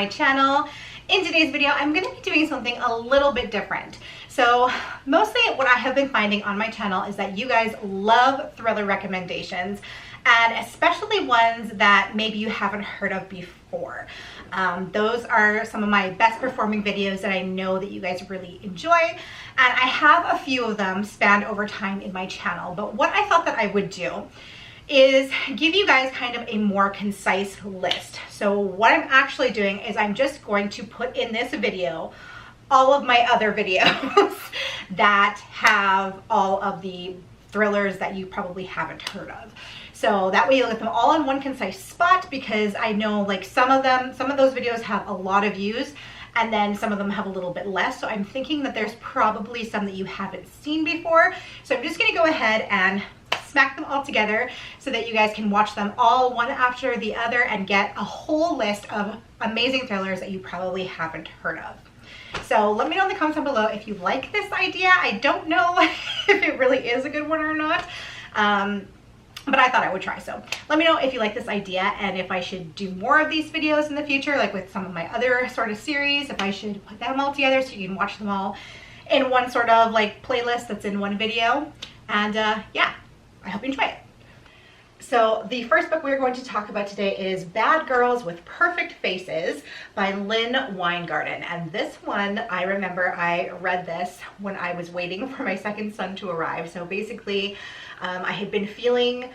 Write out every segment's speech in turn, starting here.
my channel. In today's video, I'm going to be doing something a little bit different. So mostly what I have been finding on my channel is that you guys love thriller recommendations, and especially ones that maybe you haven't heard of before. Those are some of my best performing videos that I know that you guys really enjoy, and I have a few of them spanned over time in my channel. But what I thought that I would do is give you guys kind of a more concise list. So what I'm actually doing is I'm just going to put in this video all of my other videos that have all of the thrillers that you probably haven't heard of. So that way you'll get them all in one concise spot, because I know like some of those videos have a lot of views and then some of them have a little bit less. So I'm thinking that there's probably some that you haven't seen before. So I'm just gonna go ahead and smack them all together so that you guys can watch them all one after the other and get a whole list of amazing thrillers that you probably haven't heard of. So let me know in the comments down below if you like this idea. I don't know if it really is a good one or not, but I thought I would try. So let me know if you like this idea and if I should do more of these videos in the future, like with some of my other sort of series, if I should put them all together so you can watch them all in one sort of like playlist that's in one video. And yeah, I hope you enjoy it. So the first book we're going to talk about today is Bad Girls with Perfect Faces by Lynn Weingarten. And this one, I remember I read this when I was waiting for my second son to arrive. So basically, I had been feeling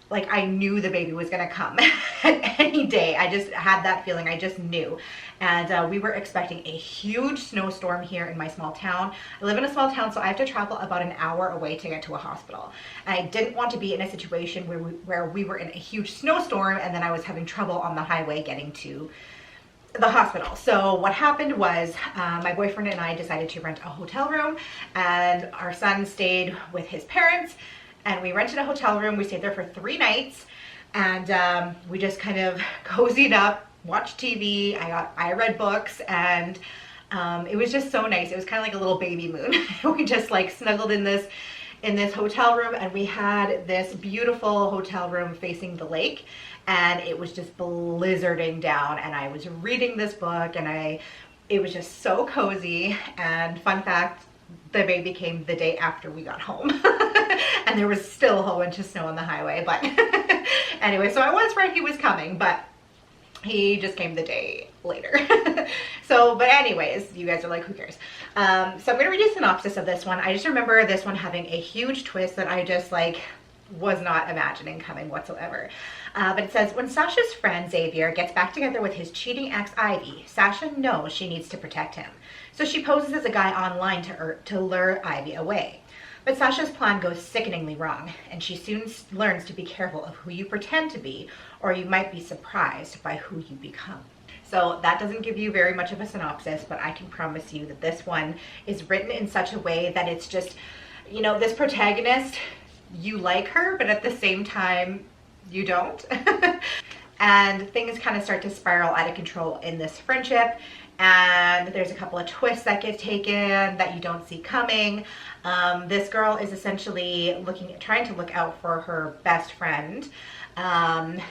like I knew the baby was gonna come any day. I just had that feeling, I just knew. And we were expecting a huge snowstorm here in my small town. I live in a small town, so I have to travel about an hour away to get to a hospital. And I didn't want to be in a situation where we were in a huge snowstorm and then I was having trouble on the highway getting to the hospital. So what happened was my boyfriend and I decided to rent a hotel room, and our son stayed with his parents. And we rented a hotel room. We stayed there for 3 nights, and we just kind of cozied up, watched TV. I read books, and it was just so nice. It was kind of like a little baby moon. We just like snuggled in this hotel room, and we had this beautiful hotel room facing the lake, and it was just blizzarding down. And I was reading this book, and it was just so cozy. And fun fact, the baby came the day after we got home. And there was still a whole bunch of snow on the highway, but anyway, so I was right, he was coming, but he just came the day later. So, but anyways, you guys are like, who cares? So I'm gonna read a synopsis of this one. I just remember this one having a huge twist that I just like was not imagining coming whatsoever. But it says, when Sasha's friend Xavier gets back together with his cheating ex Ivy, Sasha knows she needs to protect him. So she poses as a guy online to lure Ivy away. But Sasha's plan goes sickeningly wrong, and she soon learns to be careful of who you pretend to be, or you might be surprised by who you become. So that doesn't give you very much of a synopsis, but I can promise you that this one is written in such a way that it's just, you know, this protagonist, you like her, but at the same time, you don't. And things kind of start to spiral out of control in this friendship. And there's a couple of twists that get taken that you don't see coming. This girl is essentially trying to look out for her best friend, and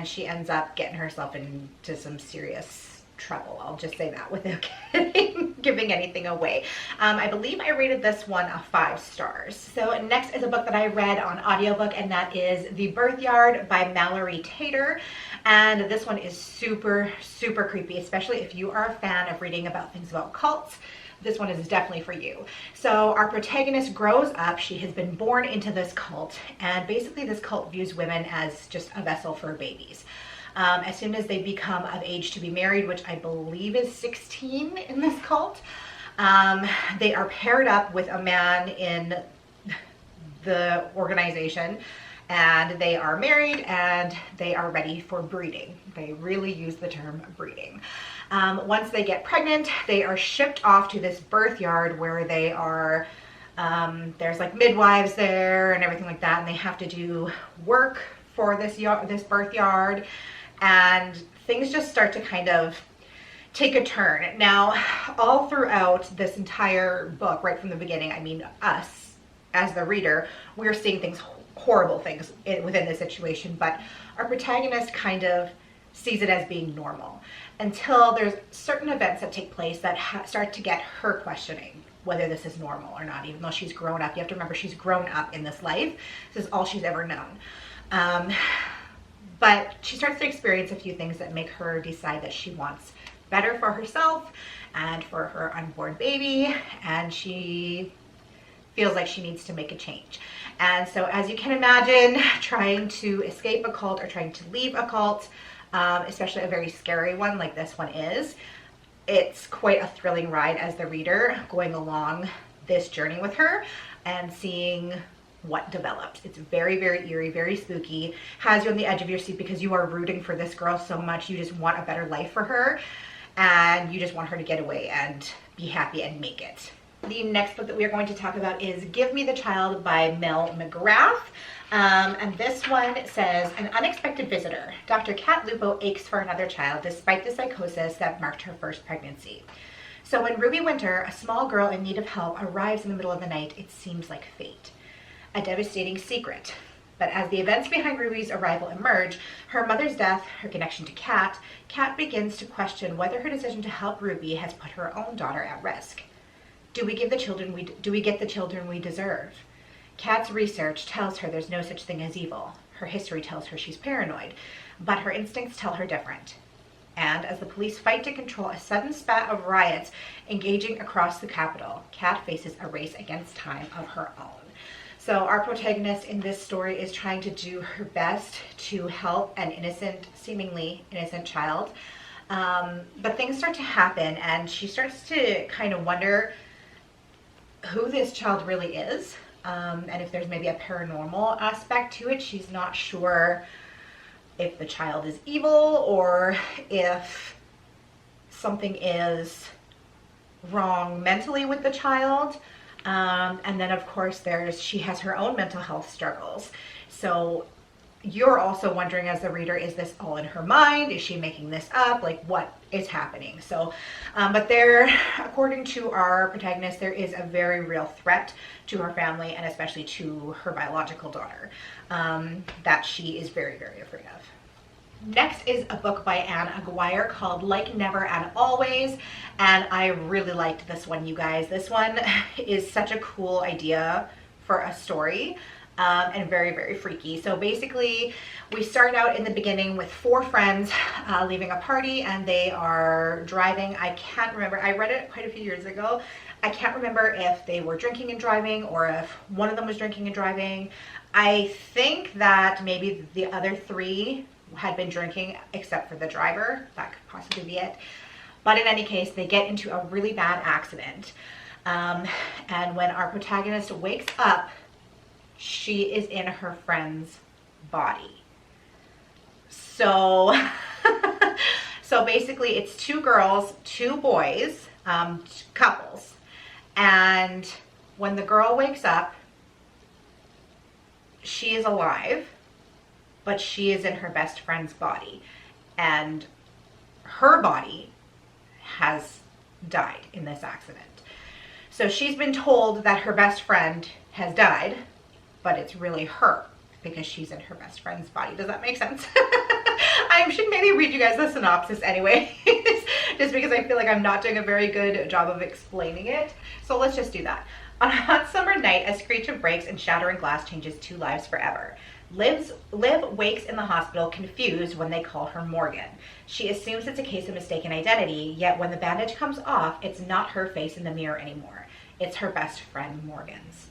she ends up getting herself into some serious trouble. I'll just say that without giving anything away. I believe I rated this one a 5 stars. So next is a book that I read on audiobook, and that is The Birthyard by Mallory Tater. And this one is super, super creepy, especially if you are a fan of reading about things about cults. This one is definitely for you. So our protagonist grows up. She has been born into this cult, and basically this cult views women as just a vessel for babies. As soon as they become of age to be married, which I believe is 16 in this cult, they are paired up with a man in the organization, and they are married and they are ready for breeding. They really use the term breeding. Once they get pregnant, they are shipped off to this birth yard where they are, there's like midwives there and everything like that, and they have to do work for this birth yard, and things just start to kind of take a turn. Now, all throughout this entire book, right from the beginning, I mean, us as the reader, we're seeing things, horrible things within this situation, but our protagonist kind of sees it as being normal, until there's certain events that take place that start to get her questioning whether this is normal or not, even though she's grown up. You have to remember, she's grown up in this life. This is all she's ever known. But she starts to experience a few things that make her decide that she wants better for herself and for her unborn baby, and she feels like she needs to make a change. And so, as you can imagine, trying to escape a cult or trying to leave a cult, especially a very scary one like this one is, it's quite a thrilling ride as the reader, going along this journey with her and seeing what develops. It's very, very eerie, very spooky, has you on the edge of your seat because you are rooting for this girl so much. You just want a better life for her, and you just want her to get away and be happy and make it. The next book that we are going to talk about is Give Me the Child by Mel McGrath. And this one says, an unexpected visitor. Dr. Kat Lupo aches for another child despite the psychosis that marked her first pregnancy. So when Ruby Winter, a small girl in need of help, arrives in the middle of the night, it seems like fate. A devastating secret. But as the events behind Ruby's arrival emerge, her mother's death, her connection to Kat, Kat begins to question whether her decision to help Ruby has put her own daughter at risk. Do we get the children we deserve? Kat's research tells her there's no such thing as evil. Her history tells her she's paranoid, but her instincts tell her different. And as the police fight to control a sudden spat of riots engaging across the capital, Kat faces a race against time of her own. So our protagonist in this story is trying to do her best to help an seemingly innocent child. But things start to happen, and she starts to kind of wonder who this child really is. And if there's maybe a paranormal aspect to it. She's not sure if the child is evil or if something is wrong mentally with the child. And then of course she has her own mental health struggles. So you're also wondering as the reader, is this all in her mind? Is she making this up? Like, what is happening? So, but according to our protagonist, there is a very real threat to her family and especially to her biological daughter that she is very, very afraid of. Next is a book by Anne Aguirre called Like Never and Always, and I really liked this one, you guys. This one is such a cool idea for a story. And very, very freaky. So basically, we start out in the beginning with 4 friends leaving a party, and they are driving. I can't remember. I read it quite a few years ago. I can't remember if they were drinking and driving or if one of them was drinking and driving. I think that maybe the other 3 had been drinking except for the driver. That could possibly be it. But in any case, they get into a really bad accident. And when our protagonist wakes up, she is in her friend's body. So, so basically it's 2 girls, 2 boys, couples. And when the girl wakes up, she is alive, but she is in her best friend's body. And her body has died in this accident. So she's been told that her best friend has died, but it's really her because she's in her best friend's body. Does that make sense? I should maybe read you guys the synopsis anyway, just because I feel like I'm not doing a very good job of explaining it. So let's just do that. On a hot summer night, a screech of brakes and shattering glass changes 2 lives forever. Liv wakes in the hospital confused when they call her Morgan. She assumes it's a case of mistaken identity, yet when the bandage comes off, it's not her face in the mirror anymore. It's her best friend Morgan's.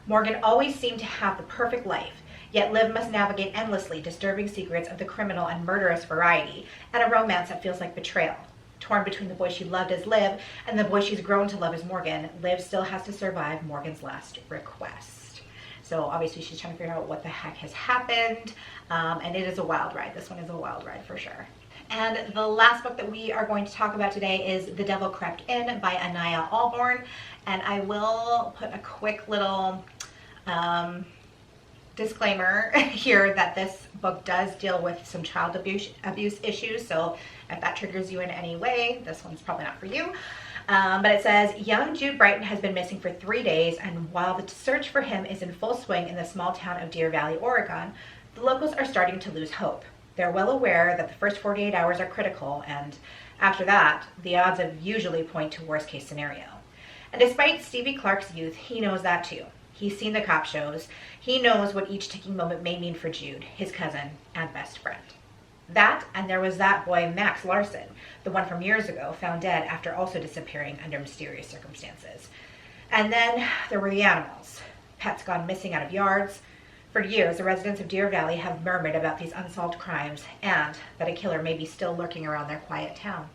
Morgan always seemed to have the perfect life, yet Liv must navigate endlessly disturbing secrets of the criminal and murderous variety, and a romance that feels like betrayal. Torn between the boy she loved as Liv and the boy she's grown to love as Morgan, Liv still has to survive Morgan's last request. So obviously she's trying to figure out what the heck has happened, and it is a wild ride. This one is a wild ride for sure. And the last book that we are going to talk about today is The Devil Crept In by Anaya Allborn. And I will put a quick little disclaimer here that this book does deal with some child abuse issues. So if that triggers you in any way, this one's probably not for you. But it says, young Jude Brighton has been missing for 3 days, and while the search for him is in full swing in the small town of Deer Valley, Oregon, the locals are starting to lose hope. They're well aware that the first 48 hours are critical, and after that, the odds usually point to worst case scenario. And despite Stevie Clark's youth, he knows that too. He's seen the cop shows. He knows what each ticking moment may mean for Jude, his cousin and best friend. That, and there was that boy Max Larson, the one from years ago, found dead after also disappearing under mysterious circumstances. And then there were the animals. Pets gone missing out of yards. For years, the residents of Deer Valley have murmured about these unsolved crimes and that a killer may be still lurking around their quiet town.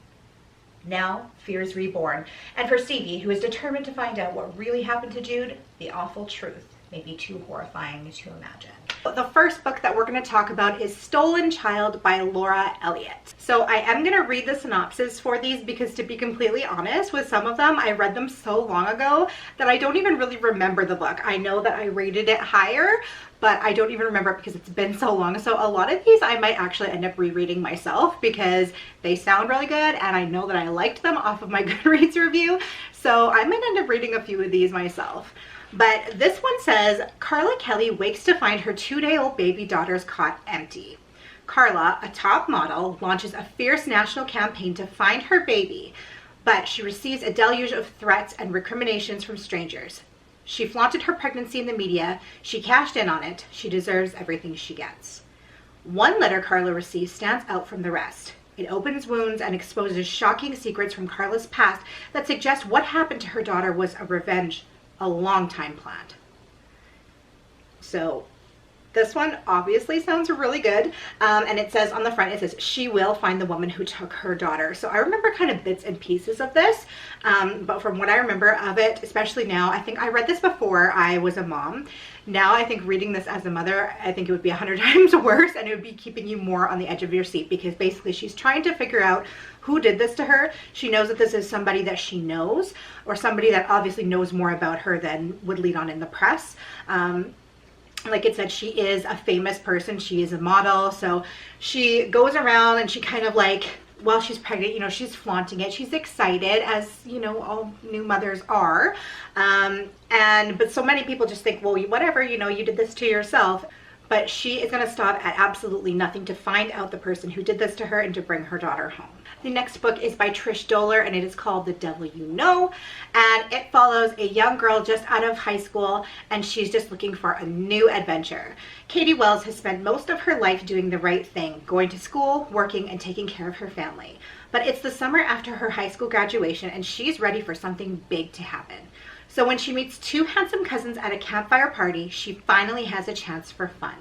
Now, fear is reborn, and for Stevie, who is determined to find out what really happened to Jude, the awful truth may be too horrifying to imagine. The first book that we're going to talk about is Stolen Child by Laura Elliott. So I am going to read the synopsis for these because, to be completely honest, with some of them, I read them so long ago that I don't even really remember the book. I know that I rated it higher, but I don't even remember it because it's been so long. So a lot of these I might actually end up rereading myself because they sound really good and I know that I liked them off of my Goodreads review. So I might end up reading a few of these myself. But this one says, Carla Kelly wakes to find her 2-day-old baby daughter's cot empty. Carla, a top model, launches a fierce national campaign to find her baby, but she receives a deluge of threats and recriminations from strangers. She flaunted her pregnancy in the media. She cashed in on it. She deserves everything she gets. One letter Carla receives stands out from the rest. It opens wounds and exposes shocking secrets from Carla's past that suggest what happened to her daughter was a revenge a long time planned. So this one obviously sounds really good. And it says on the front, it says, she will find the woman who took her daughter. So I remember kind of bits and pieces of this. But from what I remember of it, especially now, I think I read this before I was a mom. Now I think reading this as a mother, I think it would be 100 times worse, and it would be keeping you more on the edge of your seat because basically she's trying to figure out who did this to her. She knows that this is somebody that she knows, or somebody that obviously knows more about her than would lead on in the press. Like it said, she is a famous person. She is a model. So she goes around and she kind of like, while she's pregnant, you know, she's flaunting it. She's excited, as, you know, all new mothers are. But so many people just think, well, whatever, you know, you did this to yourself. But she is going to stop at absolutely nothing to find out the person who did this to her and to bring her daughter home. The next book is by Trish Doller, and it is called The Devil You Know, and it follows a young girl just out of high school, and she's just looking for a new adventure. Katie Wells has spent most of her life doing the right thing, going to school, working, and taking care of her family. But it's the summer after her high school graduation, and she's ready for something big to happen. So when she meets two handsome cousins at a campfire party, she finally has a chance for fun.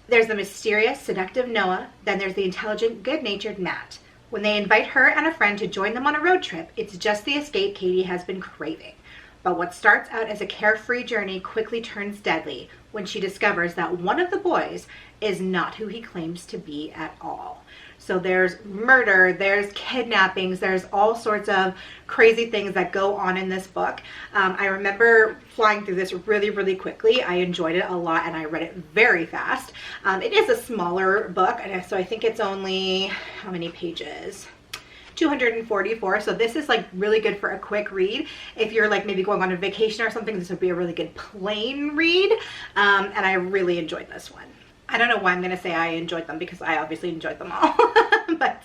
There's the mysterious, seductive Noah, then there's the intelligent, good-natured Matt. When they invite her and a friend to join them on a road trip, it's just the escape Katie has been craving. But what starts out as a carefree journey quickly turns deadly when she discovers that one of the boys is not who he claims to be at all. So there's murder, there's kidnappings, there's all sorts of crazy things that go on in this book. I remember flying through this really, really quickly. I enjoyed it a lot and I read it very fast. It is a smaller book, and so I think it's only, how many pages? 244. So this is like really good for a quick read. If you're like maybe going on a vacation or something, this would be a really good plain read. And I really enjoyed this one. I don't know why I'm going to say I enjoyed them because I obviously enjoyed them all. But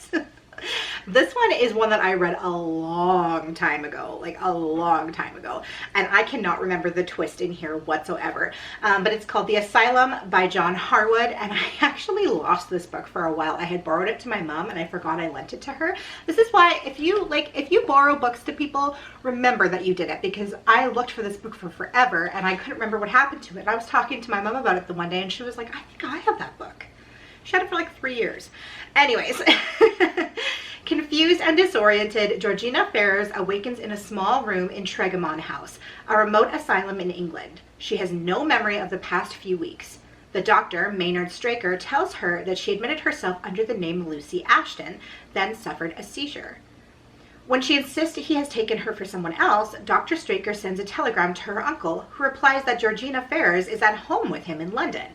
this one is one that I read a long time ago, like a long time ago. And I cannot remember the twist in here whatsoever. But it's called The Asylum by John Harwood. And I actually lost this book for a while. I had borrowed it to my mom and I forgot I lent it to her. This is why if you borrow books to people, remember that you did it, because I looked for this book for forever and I couldn't remember what happened to it. And I was talking to my mom about it the one day and she was like, I think I have that book. She had it for like 3 years. Anyways. Confused and disoriented, Georgina Ferrers awakens in a small room in Tregamon House, a remote asylum in England. She has no memory of the past few weeks. The doctor, Maynard Straker, tells her that she admitted herself under the name Lucy Ashton, then suffered a seizure. When she insists he has taken her for someone else, Dr. Straker sends a telegram to her uncle, who replies that Georgina Ferrers is at home with him in London.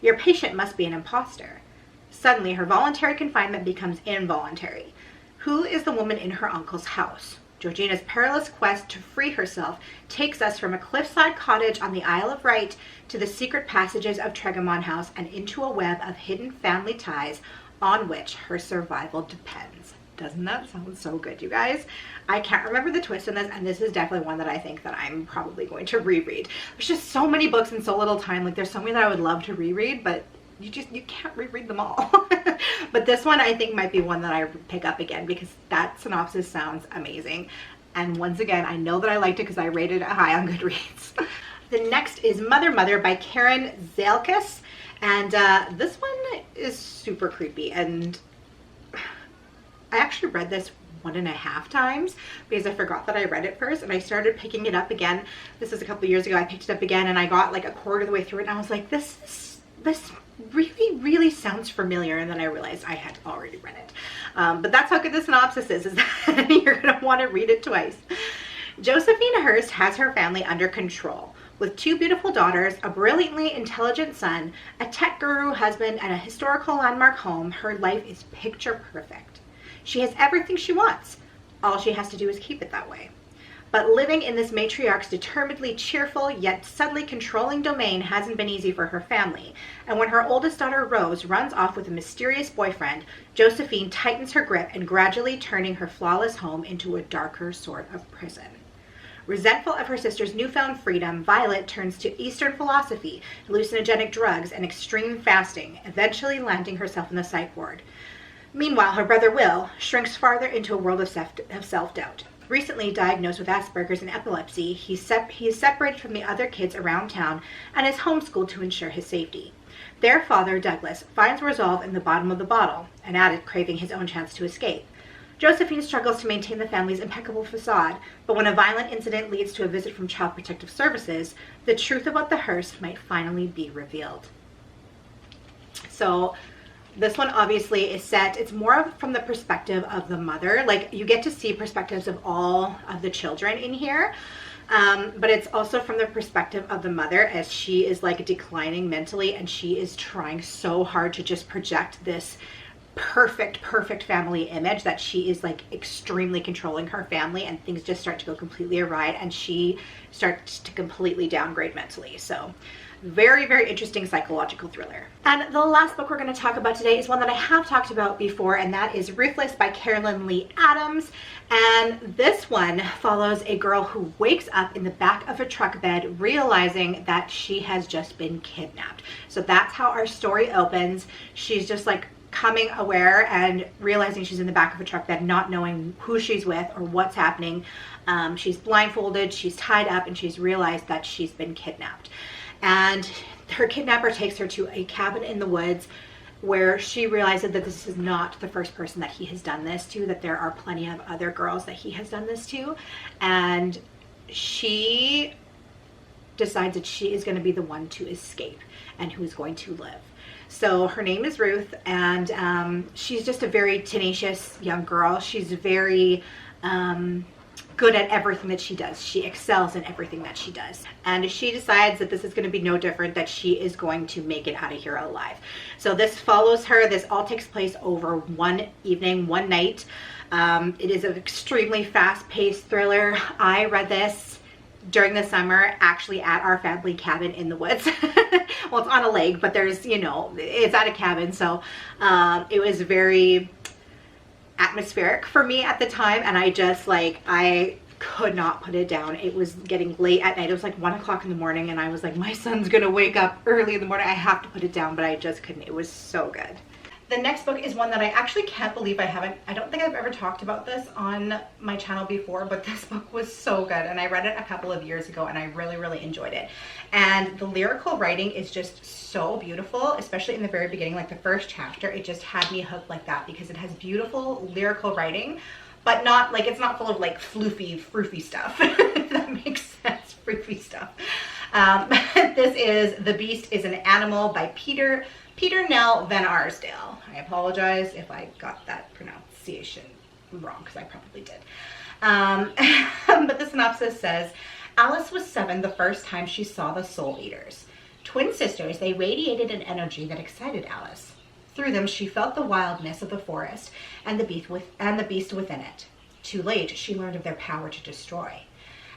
Your patient must be an imposter. Suddenly, her voluntary confinement becomes involuntary. Who is the woman in her uncle's house? Georgina's perilous quest to free herself takes us from a cliffside cottage on the Isle of Wight to the secret passages of Tregamon House and into a web of hidden family ties on which her survival depends. Doesn't that sound so good, you guys? I can't remember the twist in this, and this is definitely one that I think that I'm probably going to reread. There's just so many books in so little time. Like, there's so many that I would love to reread, but you can't reread them all. But this one I think might be one that I pick up again because that synopsis sounds amazing. And once again, I know that I liked it because I rated it high on Goodreads. The next is Mother Mother by Karen Zalkis. And this one is super creepy, and I actually read this 1.5 times because I forgot that I read it first, and I started picking it up again. This was a couple years ago. I picked it up again and I got like a quarter of the way through it, and I was like, this really sounds familiar, and then I realized I had already read it. But that's how good the synopsis is that you're gonna want to read it twice. Josephine Hurst has her family under control. With 2 beautiful daughters, a brilliantly intelligent son, a tech guru husband, and a historical landmark home, her life is picture perfect. She has everything she wants. All she has to do is keep it that way. But living in this matriarch's determinedly cheerful yet subtly controlling domain hasn't been easy for her family. And when her oldest daughter Rose runs off with a mysterious boyfriend, Josephine tightens her grip and gradually turning her flawless home into a darker sort of prison. Resentful of her sister's newfound freedom, Violet turns to Eastern philosophy, hallucinogenic drugs, and extreme fasting, eventually landing herself in the psych ward. Meanwhile, her brother Will shrinks farther into a world of self-doubt. Recently diagnosed with Asperger's and epilepsy, he is separated from the other kids around town and is homeschooled to ensure his safety. Their father, Douglas, finds resolve in the bottom of the bottle, an addict craving his own chance to escape. Josephine struggles to maintain the family's impeccable facade, but when a violent incident leads to a visit from Child Protective Services, the truth about the Hearst might finally be revealed. So this one obviously is set, it's more from the perspective of the mother. Like, you get to see perspectives of all of the children in here, but it's also from the perspective of the mother as she is like declining mentally, and she is trying so hard to just project this perfect family image that she is like extremely controlling her family, and things just start to go completely awry and she starts to completely downgrade mentally. So very interesting psychological thriller. And the last book we're going to talk about today is one that I have talked about before, and that is Ruthless by Carolyn Lee Adams. And this one follows a girl who wakes up in the back of a truck bed realizing that she has just been kidnapped. So that's how our story opens. She's just like coming aware and realizing she's in the back of a truck bed, not knowing who she's with or what's happening. She's blindfolded, she's tied up, and she's realized that she's been kidnapped. And her kidnapper takes her to a cabin in the woods where she realizes that this is not the first person that he has done this to, that there are plenty of other girls that he has done this to. And she decides that she is going to be the one to escape and who is going to live. So her name is Ruth, and she's just a very tenacious young girl. She's very good at everything that she does. She excels in everything that she does. And she decides that this is going to be no different, that she is going to make it out of here alive. So this follows her. This all takes place over one evening, one night. It is an extremely fast-paced thriller. I read this during the summer, actually at our family cabin in the woods. Well, it's on a lake, but there's, you know, it's at a cabin. So it was very atmospheric for me at the time, and I could not put it down. It was getting late at night. It was like 1 o'clock in the morning, and I was like, my son's gonna wake up early in the morning. I have to put it down, but I just couldn't. It was so good. The next book is one that I actually can't believe I don't think I've ever talked about this on my channel before, but this book was so good, and I read it a couple of years ago, and I really enjoyed it. And the lyrical writing is just so beautiful, especially in the very beginning, like the first chapter. It just had me hooked like that because it has beautiful lyrical writing, but not like, it's not full of like froofy stuff. If that makes sense, froofy stuff. This is The Beast is an Animal by Peter Nell Van Arsdale. I apologize if I got that pronunciation wrong, because I probably did. But the synopsis says, Alice was 7 the first time she saw the Soul Eaters. Twin sisters, they radiated an energy that excited Alice. Through them, she felt the wildness of the forest and the beast within it. Too late, she learned of their power to destroy.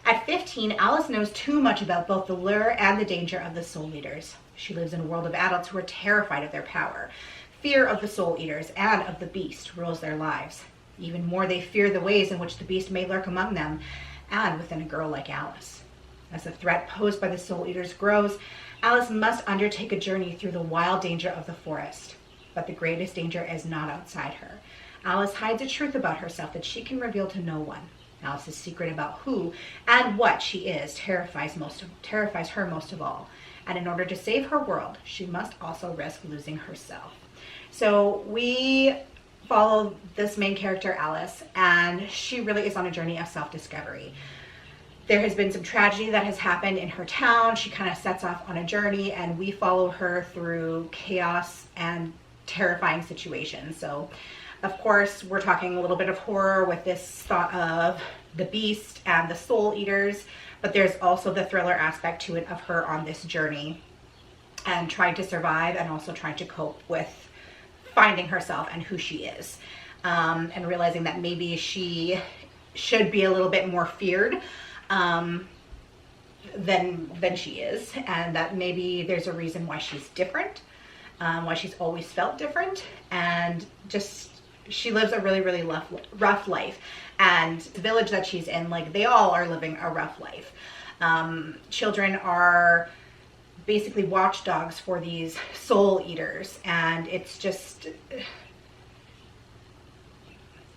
At 15, Alice knows too much about both the lure and the danger of the Soul Eaters. She lives in a world of adults who are terrified of their power. Fear of the Soul Eaters and of the Beast rules their lives. Even more, they fear the ways in which the Beast may lurk among them and within a girl like Alice. As the threat posed by the Soul Eaters grows, Alice must undertake a journey through the wild danger of the forest. But the greatest danger is not outside her. Alice hides a truth about herself that she can reveal to no one. Alice's secret about who and what she is terrifies her most of all. And in order to save her world, she must also risk losing herself. So we follow this main character, Alice, and she really is on a journey of self-discovery. There has been some tragedy that has happened in her town. She kind of sets off on a journey, and we follow her through chaos and terrifying situations. So of course, we're talking a little bit of horror with this thought of the Beast and the Soul Eaters, but there's also the thriller aspect to it of her on this journey and trying to survive and also trying to cope with finding herself and who she is, and realizing that maybe she should be a little bit more feared than she is, and that maybe there's a reason why she's different, why she's always felt different, and just she lives a really, really rough life. And the village that she's in, like, they all are living a rough life. Children are basically watchdogs for these Soul Eaters, and it's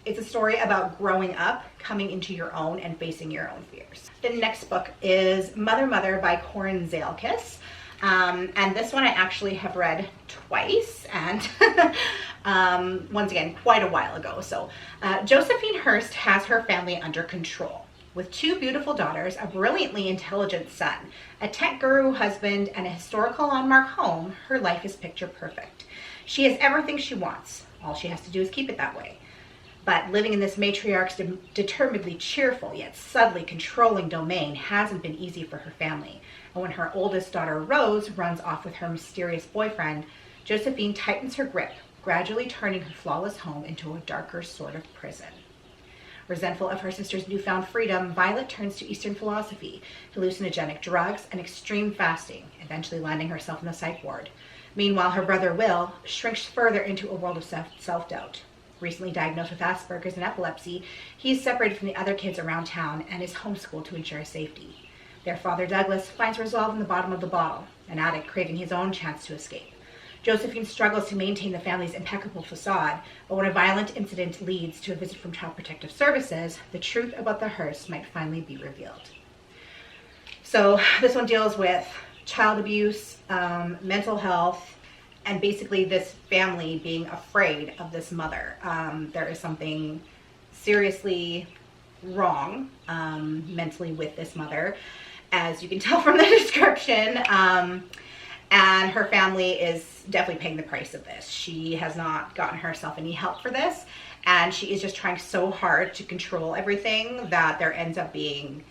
a story about growing up, coming into your own, and facing your own fears. The next book is Mother Mother by Corinne Zalkis. And this one I actually have read twice, and once again, quite a while ago. So Josephine Hurst has her family under control. With 2 beautiful daughters, a brilliantly intelligent son, a tech guru husband, and a historical landmark home, her life is picture perfect. She has everything she wants. All she has to do is keep it that way. But living in this matriarch's determinedly cheerful yet subtly controlling domain hasn't been easy for her family. And when her oldest daughter, Rose, runs off with her mysterious boyfriend, Josephine tightens her grip, gradually turning her flawless home into a darker sort of prison. Resentful of her sister's newfound freedom, Violet turns to Eastern philosophy, hallucinogenic drugs, and extreme fasting, eventually landing herself in the psych ward. Meanwhile, her brother, Will, shrinks further into a world of self-doubt. Recently diagnosed with Asperger's and epilepsy, he is separated from the other kids around town and is homeschooled to ensure safety. Their father, Douglas, finds resolve in the bottom of the bottle, an addict craving his own chance to escape. Josephine struggles to maintain the family's impeccable facade, but when a violent incident leads to a visit from Child Protective Services, the truth about the Hearsts might finally be revealed. So this one deals with child abuse, mental health, and basically this family being afraid of this mother. There is something seriously wrong mentally with this mother, as you can tell from the description. And her family is definitely paying the price of this. She has not gotten herself any help for this, and she is just trying so hard to control everything that there ends up being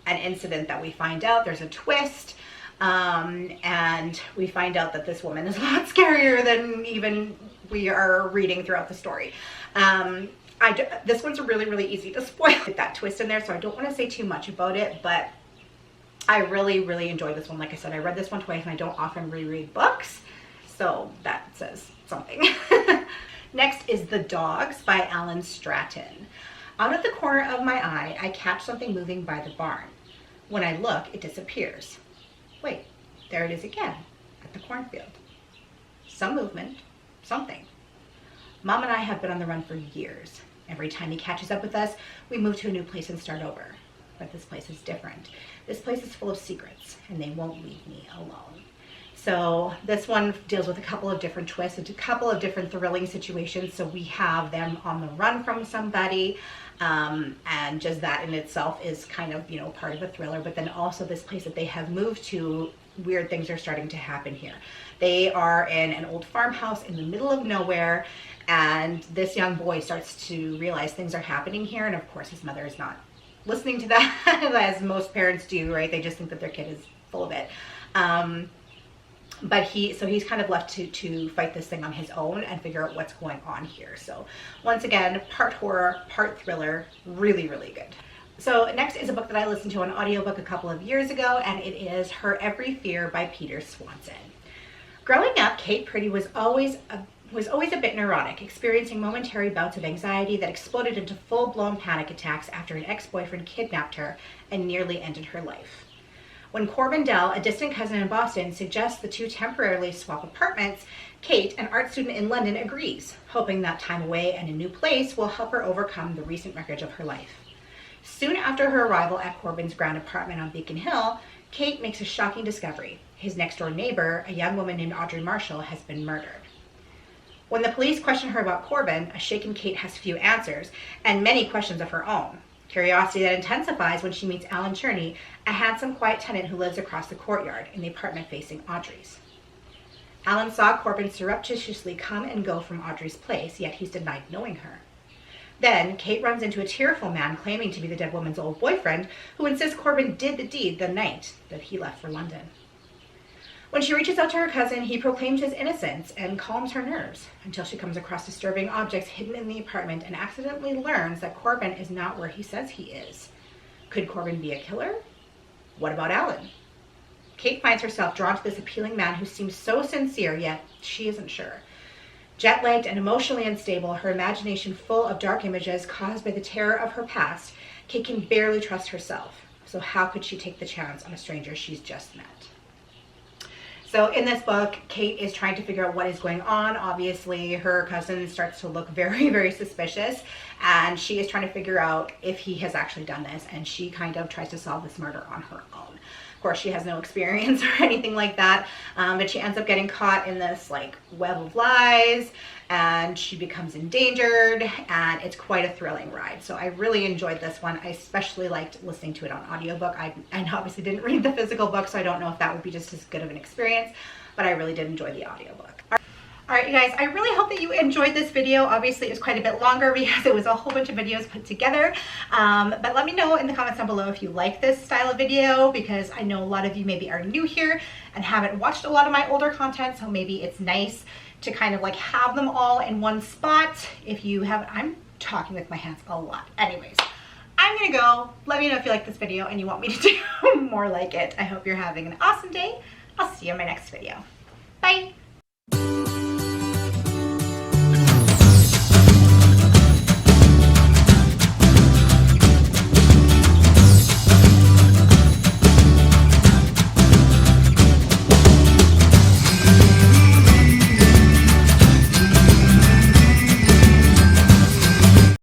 an incident that we find out there's a twist, and we find out that this woman is a lot scarier than even we are reading throughout the story. This one's really, really easy to spoil with that twist in there, so I don't want to say too much about it, but I really, really enjoyed this one. Like I said, I read this one twice, and I don't often reread books, so that says something. Next is The Dogs by Alan Stratton. Out of the corner of my eye, I catch something moving by the barn. When I look, it disappears. Wait, there it is again, at the cornfield. Some movement, something. Mom and I have been on the run for years. Every time he catches up with us, we move to a new place and start over. But this place is different. This place is full of secrets, and they won't leave me alone. So this one deals with a couple of different twists, a couple of different thrilling situations. So we have them on the run from somebody, and just that in itself is kind of, you know, part of a thriller. But then also this place that they have moved to, weird things are starting to happen here. They are in an old farmhouse in the middle of nowhere, and this young boy starts to realize things are happening here. And of course his mother is not listening to that, as most parents do, right? They just think that their kid is full of it. But he's kind of left to fight this thing on his own and figure out what's going on here. So once again, part horror, part thriller, really, really good. So next is a book that I listened to on audiobook a couple of years ago, and it is Her Every Fear by Peter Swanson. Growing up, Kate Priddy was always a bit neurotic, experiencing momentary bouts of anxiety that exploded into full-blown panic attacks after an ex-boyfriend kidnapped her and nearly ended her life. When Corbin Dell, a distant cousin in Boston, suggests the two temporarily swap apartments, Kate, an art student in London, agrees, hoping that time away and a new place will help her overcome the recent wreckage of her life. Soon after her arrival at Corbin's grand apartment on Beacon Hill, Kate makes a shocking discovery. His next-door neighbor, a young woman named Audrey Marshall, has been murdered. When the police question her about Corbin, a shaken Kate has few answers and many questions of her own. Curiosity that intensifies when she meets Alan Cherney, a handsome, quiet tenant who lives across the courtyard in the apartment facing Audrey's. Alan saw Corbin surreptitiously come and go from Audrey's place, yet he's denied knowing her. Then, Kate runs into a tearful man claiming to be the dead woman's old boyfriend, who insists Corbin did the deed the night that he left for London. When she reaches out to her cousin, he proclaims his innocence and calms her nerves until she comes across disturbing objects hidden in the apartment and accidentally learns that Corbin is not where he says he is. Could Corbin be a killer? What about Alan? Kate finds herself drawn to this appealing man who seems so sincere, yet she isn't sure. Jet-lagged and emotionally unstable, her imagination full of dark images caused by the terror of her past, Kate can barely trust herself. So how could she take the chance on a stranger she's just met? So in this book, Kate is trying to figure out what is going on. Obviously, her cousin starts to look very, very suspicious, and she is trying to figure out if he has actually done this, and she kind of tries to solve this murder on her own. Of course, she has no experience or anything like that, but she ends up getting caught in this like web of lies, and she becomes endangered, and it's quite a thrilling ride. So I really enjoyed this one. I especially liked listening to it on audiobook. I obviously didn't read the physical book, so I don't know if that would be just as good of an experience, but I really did enjoy the audiobook. All right, you guys, I really hope that you enjoyed this video. Obviously, it was quite a bit longer because it was a whole bunch of videos put together. But let me know in the comments down below if you like this style of video, because I know a lot of you maybe are new here and haven't watched a lot of my older content, so maybe it's nice to kind of like have them all in one spot. If you have, I'm talking with my hands a lot. Anyways, I'm gonna go. Let me know if you like this video and you want me to do more like it. I hope you're having an awesome day. I'll see you in my next video. Bye.